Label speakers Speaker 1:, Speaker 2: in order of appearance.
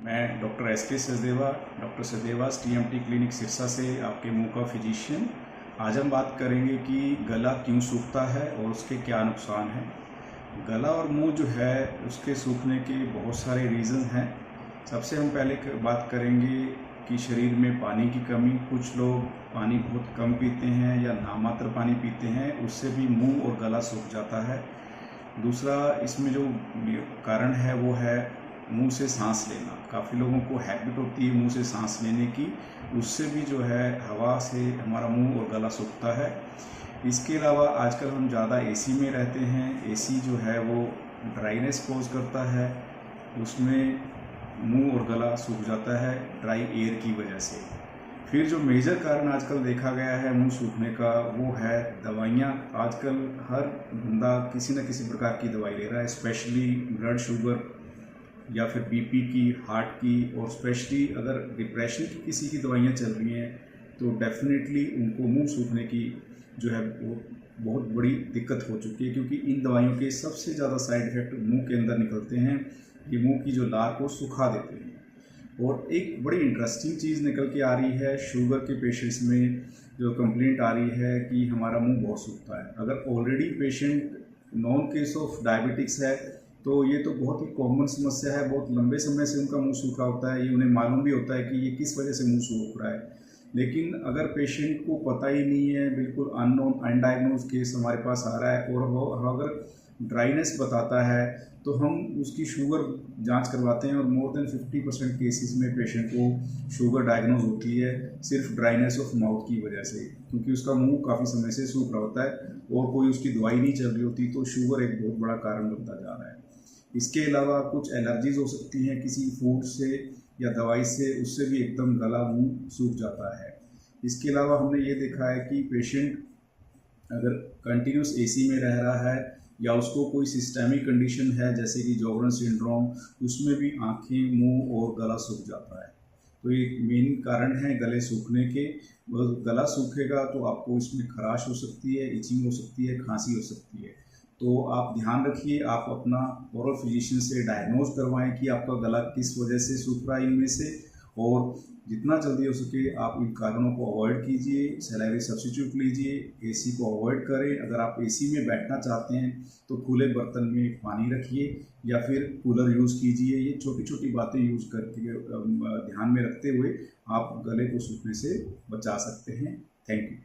Speaker 1: मैं डॉक्टर एस.के. सचदेवा, डॉक्टर सचदेवा's TMT क्लिनिक सिरसा से आपके मुंह का फिजिशियन। आज हम बात करेंगे कि गला क्यों सूखता है और उसके क्या नुकसान हैं। गला और मुंह जो है उसके सूखने के बहुत सारे रीज़न हैं। सबसे हम पहले बात करेंगे कि शरीर में पानी की कमी। कुछ लोग पानी बहुत कम पीते हैं या नामात्र पानी पीते हैं, उससे भी मुंह और गला सूख जाता है। दूसरा इसमें जो कारण है वो है मुंह से सांस लेना। काफ़ी लोगों को हैबिट होती है मुंह से सांस लेने की, उससे भी जो है हवा से हमारा मुंह और गला सूखता है। इसके अलावा आजकल हम ज़्यादा एसी में रहते हैं। एसी जो है वो ड्राइनेस कोज करता है, उसमें मुंह और गला सूख जाता है ड्राई एयर की वजह से। फिर जो मेजर कारण आजकल देखा गया है मुंह सूखने का वो है दवाइयाँ। आजकल हर बंदा किसी न किसी प्रकार की दवाई ले रहा है, स्पेशली ब्लड शुगर या फिर बीपी की, हार्ट की, और स्पेशली अगर डिप्रेशन की किसी की दवाइयाँ चल रही हैं तो डेफिनेटली उनको मुंह सूखने की जो है वो बहुत बड़ी दिक्कत हो चुकी है, क्योंकि इन दवाइयों के सबसे ज़्यादा साइड इफ़ेक्ट मुंह के अंदर निकलते हैं। ये मुंह की जो लार को सुखा देते हैं। और एक बड़ी इंटरेस्टिंग चीज़ निकल के आ रही है, शुगर के पेशेंट्स में जो कंप्लेंट आ रही है कि हमारा मुंह बहुत सूखता है। अगर already patient non case of diabetics है तो ये तो बहुत ही कॉमन समस्या है। बहुत लंबे समय से उनका मुंह सूखा होता है, ये उन्हें मालूम भी होता है कि ये किस वजह से मुंह सूख रहा है। लेकिन अगर पेशेंट को पता ही नहीं है, बिल्कुल अननोन अनडायग्नोज केस हमारे पास आ रहा है और वो अगर ड्राइनेस बताता है तो हम उसकी शुगर जांच करवाते हैं और मोर देन 50% केसेस में पेशेंट को शुगर डायग्नोज होती है सिर्फ ड्राइनेस ऑफ माउथ की वजह से, क्योंकि उसका मुंह काफ़ी समय से सूख रहा होता है और कोई उसकी दवाई नहीं चल रही होती। तो शुगर एक बहुत बड़ा कारण बनता जा रहा है। इसके अलावा कुछ एलर्जीज हो सकती हैं किसी फूड से या दवाई से, उससे भी एकदम गला मुंह सूख जाता है। इसके अलावा हमने ये देखा है कि पेशेंट अगर कंटिन्यूस एसी में रह रहा है या उसको कोई सिस्टेमिक कंडीशन है जैसे कि जॉगरन सिंड्रोम, उसमें भी आँखें, मुंह और गला सूख जाता है। तो ये मेन कारण है गले सूखने के। गला सूखेगा तो आपको इसमें खराश हो सकती है, इचिंग हो सकती है, खांसी हो सकती है। तो आप ध्यान रखिए, आप अपना ओरल फिजिशियन से डायग्नोज करवाएं कि आपका गला किस वजह से सूख रहा है इनमें से, और जितना जल्दी हो सके आप इन कारणों को अवॉइड कीजिए। सैलरी सब्स्टिट्यूट लीजिए, एसी को अवॉइड करें। अगर आप एसी में बैठना चाहते हैं तो खुले बर्तन में पानी रखिए या फिर कूलर यूज़ कीजिए। ये छोटी छोटी बातें यूज़ करके ध्यान में रखते हुए आप गले को सूखने से बचा सकते हैं। Thank you.